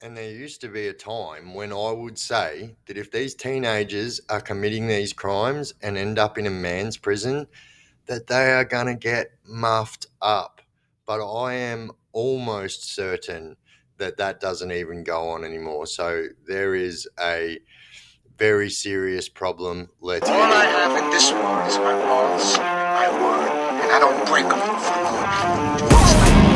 And there used to be a time when I would say that if these teenagers are committing these crimes and end up in a man's prison, that they are going to get muffed up. But I am almost certain that that doesn't even go on anymore. So there is a very serious problem. Let's All get I in. have in this world is my laws, my word, and I don't break them for long. Do you understand?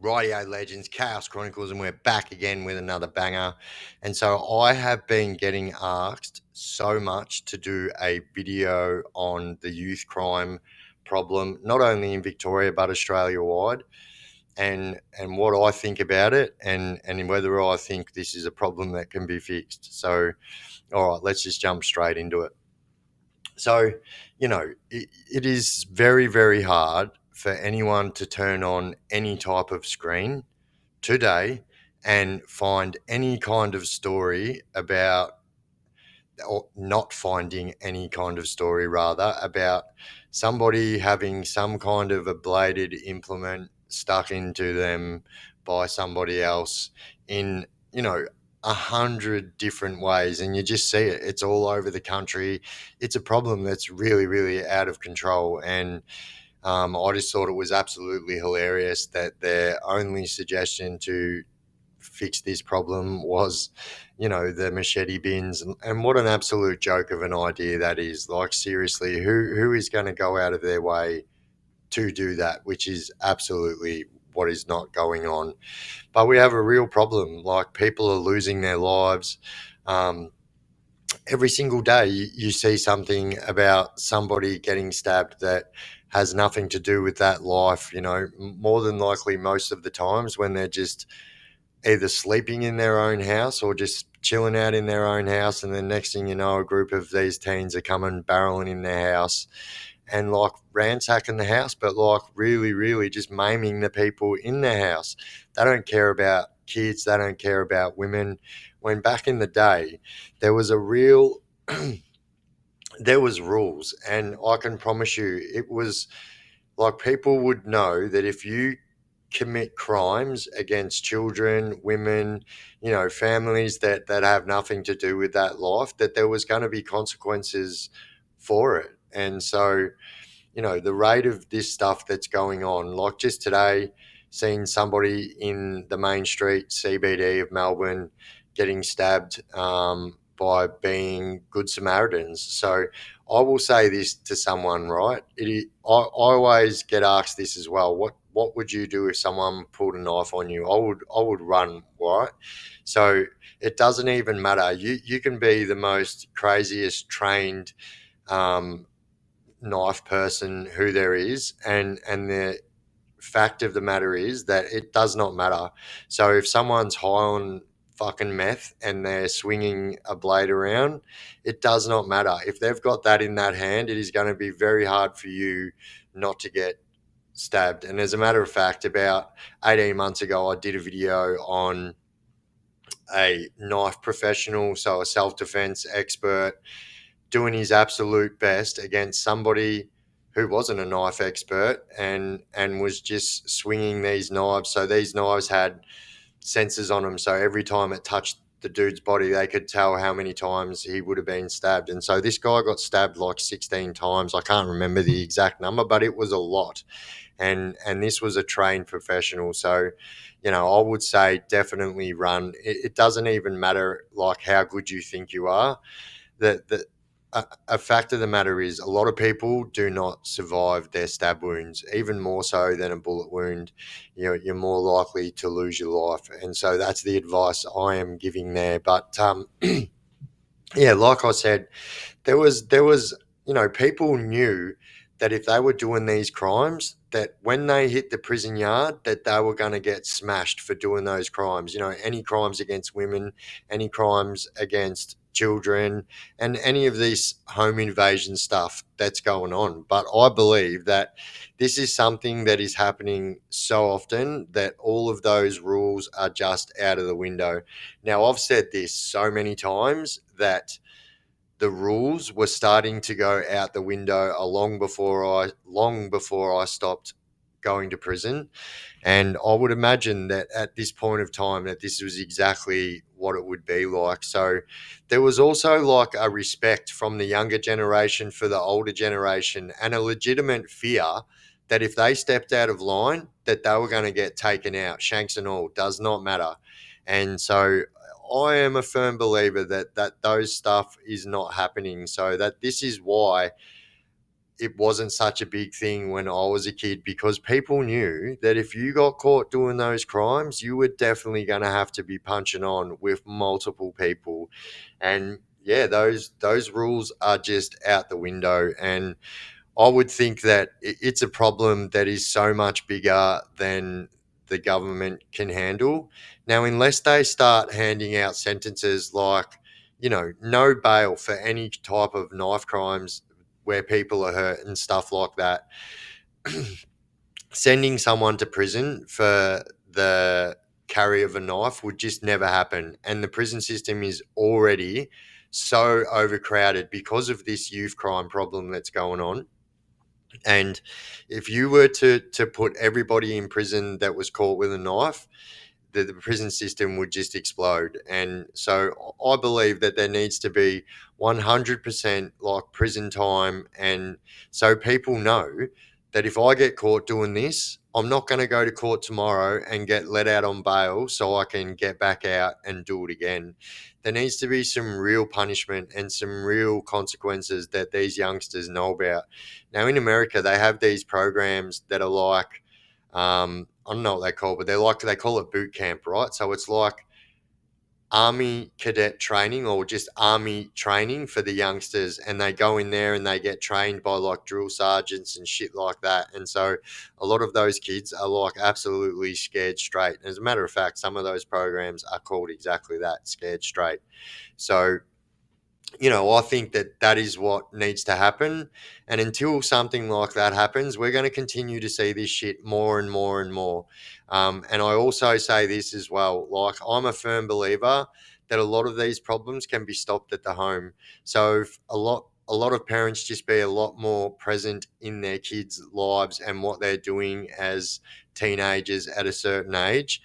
Rightio legends, Chaos Chronicles, and we're back again with another banger. And so I have been getting asked so much to do a video on the youth crime problem, not only in Victoria but Australia wide, and what I think about it, and whether I think this is a problem that can be fixed. So, all right, let's just jump straight into it. So, it is very, very hard for anyone to turn on any type of screen today and find any kind of story about, or not finding any kind of story rather, about somebody having some kind of a bladed implement stuck into them by somebody else in, 100 different ways. And you just see it, it's all over the country. It's a problem that's really, really out of control. And I just thought it was absolutely hilarious that their only suggestion to fix this problem was, the machete bins, and what an absolute joke of an idea that is. Like, seriously, who is going to go out of their way to do that, which is absolutely what is not going on. But we have a real problem. Like, people are losing their lives. Every single day you see something about somebody getting stabbed that has nothing to do with that life. More than likely, most of the times, when they're just either sleeping in their own house or just chilling out in their own house, and then next thing you know, a group of these teens are coming barreling in their house and like ransacking the house, but like really, really just maiming the people in their house. They don't care about kids, they don't care about women. When back in the day, there was a real there was rules, and I can promise you it was like, people would know that if you commit crimes against children, women, families that have nothing to do with that life, that there was going to be consequences for it. And so, the rate of this stuff that's going on, like just today, seeing somebody in the main street, CBD of Melbourne, getting stabbed by being good Samaritans. So I will say this to someone, right? I always get asked this as well. What would you do if someone pulled a knife on you? I would run, right? So it doesn't even matter. You can be the most craziest trained um, knife person who there is, and the fact of the matter is that it does not matter. So if someone's high on fucking meth and they're swinging a blade around, it does not matter. If they've got that in that hand, it is going to be very hard for you not to get stabbed. And as a matter of fact, about 18 months ago, I did a video on a knife professional, so a self-defense expert, doing his absolute best against somebody who wasn't a knife expert, and was just swinging these knives. So these knives had sensors on them, so every time it touched the dude's body, they could tell how many times he would have been stabbed. And so this guy got stabbed like 16 times. I can't remember the exact number, but it was a lot. And this was a trained professional. So, I would say definitely run. It doesn't even matter like how good you think you are. The a fact of the matter is, a lot of people do not survive their stab wounds, even more so than a bullet wound. You're more likely to lose your life, and so that's the advice I am giving there. But yeah, like I said, there was people knew that if they were doing these crimes, that when they hit the prison yard, that they were going to get smashed for doing those crimes. Any crimes against women, any crimes against children, and any of this home invasion stuff that's going on. But I believe that this is something that is happening so often that all of those rules are just out of the window. Now, I've said this so many times that the rules were starting to go out the window long before I stopped going to prison. And I would imagine that at this point of time that this was exactly what it would be like. So there was also like a respect from the younger generation for the older generation and a legitimate fear that if they stepped out of line that they were going to get taken out, shanks and all, does not matter. And so I am a firm believer that those stuff is not happening. So that this is why it wasn't such a big thing when I was a kid, because people knew that if you got caught doing those crimes, you were definitely going to have to be punching on with multiple people. And yeah, those rules are just out the window. And I would think that it's a problem that is so much bigger than the government can handle. Now, unless they start handing out sentences like, no bail for any type of knife crimes where people are hurt and stuff like that, sending someone to prison for the carry of a knife would just never happen. And the prison system is already so overcrowded because of this youth crime problem that's going on. And if you were to put everybody in prison that was caught with a knife, the prison system would just explode. And so I believe that there needs to be 100% like prison time. And so people know that if I get caught doing this, I'm not going to go to court tomorrow and get let out on bail so I can get back out and do it again. There needs to be some real punishment and some real consequences that these youngsters know about. Now, in America, they have these programs that are like, I don't know what they call it, but they call it boot camp, right? So it's like army cadet training or just army training for the youngsters, and they go in there and they get trained by like drill sergeants and shit like that. And so a lot of those kids are like absolutely scared straight. As a matter of fact, some of those programs are called exactly that, scared straight. So I think that is what needs to happen. And until something like that happens, we're going to continue to see this shit more and more and more. And I also say this as well, like I'm a firm believer that a lot of these problems can be stopped at the home. So if a lot of parents just be a lot more present in their kids' lives and what they're doing as teenagers at a certain age,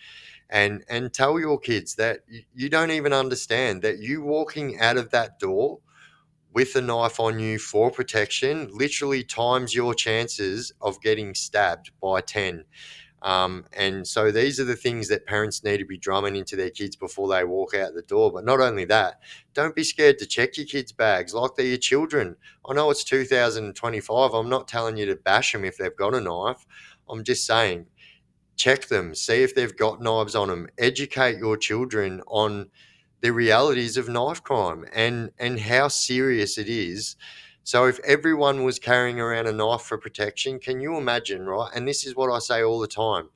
and tell your kids that you don't even understand that you walking out of that door with a knife on you for protection literally times your chances of getting stabbed by 10. And so these are the things that parents need to be drumming into their kids before they walk out the door. But not only that, don't be scared to check your kids' bags like they're your children. I know it's 2025. I'm not telling you to bash them if they've got a knife. I'm just saying check them, see if they've got knives on them, educate your children on the realities of knife crime and how serious it is. So if everyone was carrying around a knife for protection, can you imagine, right? And this is what I say all the time.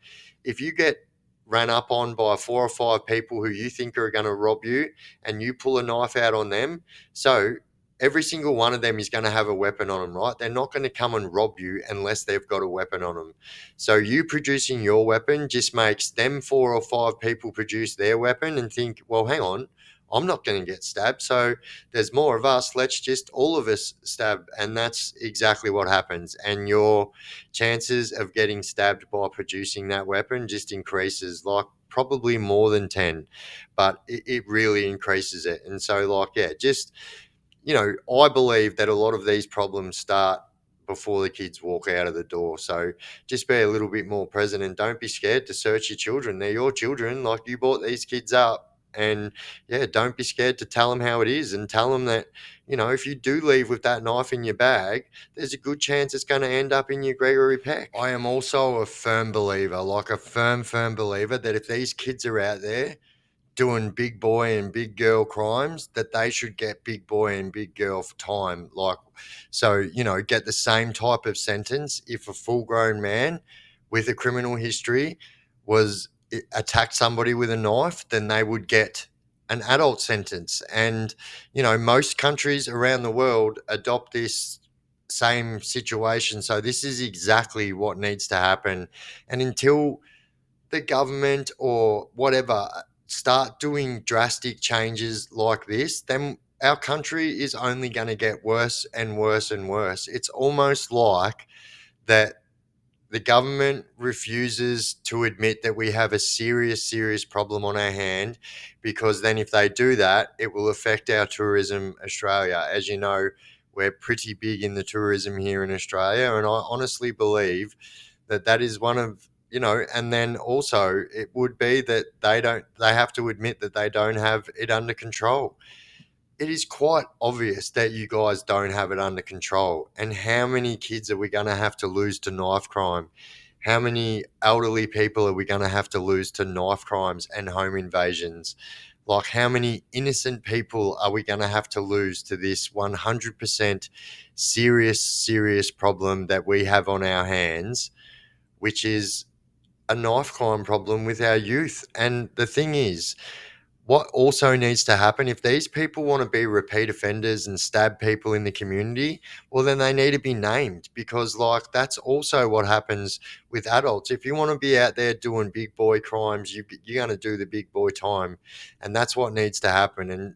If you get ran up on by 4 or 5 people who you think are going to rob you and you pull a knife out on them, so every single one of them is going to have a weapon on them, right? They're not going to come and rob you unless they've got a weapon on them. So you producing your weapon just makes them 4 or 5 people produce their weapon and think, well, hang on, I'm not going to get stabbed. So there's more of us. Let's just all of us stab. And that's exactly what happens. And your chances of getting stabbed by producing that weapon just increases like probably more than 10, but it really increases it. And so, like, yeah, just I believe that a lot of these problems start before the kids walk out of the door. So just be a little bit more present and don't be scared to search your children. They're your children. Like you brought these kids up. And yeah, don't be scared to tell them how it is and tell them that, if you do leave with that knife in your bag, there's a good chance it's going to end up in your Gregory Peck. I am also a firm believer, like a firm believer, that if these kids are out there doing big boy and big girl crimes, that they should get big boy and big girl for time. Like, so, get the same type of sentence if a full grown man with a criminal history was attacked somebody with a knife, then they would get an adult sentence. And, most countries around the world adopt this same situation. So this is exactly what needs to happen. And until the government or whatever start doing drastic changes like this, then our country is only going to get worse and worse and worse. It's almost like that the government refuses to admit that we have a serious, serious problem on our hand, because then if they do that, it will affect our tourism Australia. As you know, we're pretty big in the tourism here in Australia, and I honestly believe that that is one of, and then also it would be that they have to admit that they don't have it under control. It is quite obvious that you guys don't have it under control. And how many kids are we going to have to lose to knife crime? How many elderly people are we going to have to lose to knife crimes and home invasions? Like, how many innocent people are we going to have to lose to this 100% serious, serious problem that we have on our hands, which is a knife crime problem with our youth? And the thing is, what also needs to happen, if these people want to be repeat offenders and stab people in the community, well, then they need to be named, because, like, that's also what happens with adults. If you want to be out there doing big boy crimes, you're going to do the big boy time. And that's what needs to happen. And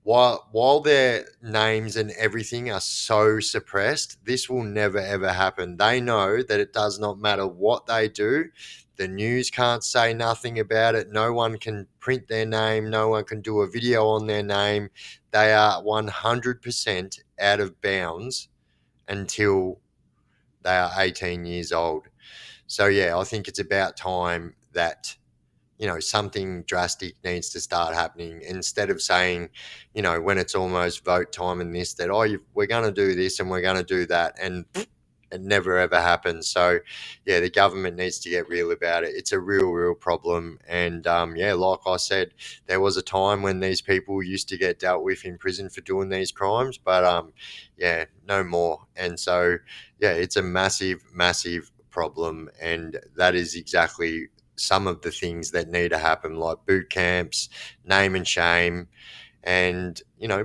while their names and everything are so suppressed, this will never ever happen. They know that it does not matter what they do. The news can't say nothing about it. No one can print their name. No one can do a video on their name. They are 100% out of bounds until they are 18 years old. So, yeah, I think it's about time that something drastic needs to start happening, instead of saying, when it's almost vote time and this, that, oh, we're going to do this and we're going to do that. And it never ever happens. So, yeah, the government needs to get real about it. It's a real, real problem. And yeah, like I said, there was a time when these people used to get dealt with in prison for doing these crimes, but yeah, no more. And so, yeah, it's a massive, massive problem. And that is exactly some of the things that need to happen, like boot camps, name and shame, and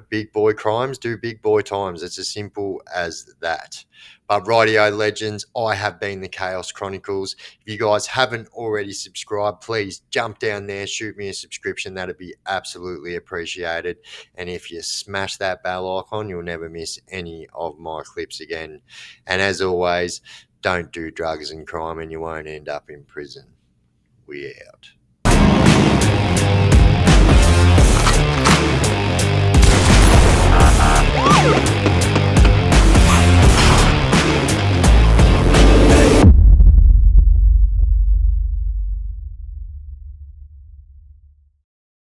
big boy crimes do big boy times. It's as simple as that. But rightio, legends, I have been the Chaos Chronicles. If you guys haven't already subscribed, please jump down there, shoot me a subscription. That'd be absolutely appreciated. And if you smash that bell icon, you'll never miss any of my clips again. And as always, don't do drugs and crime and you won't end up in prison. We out.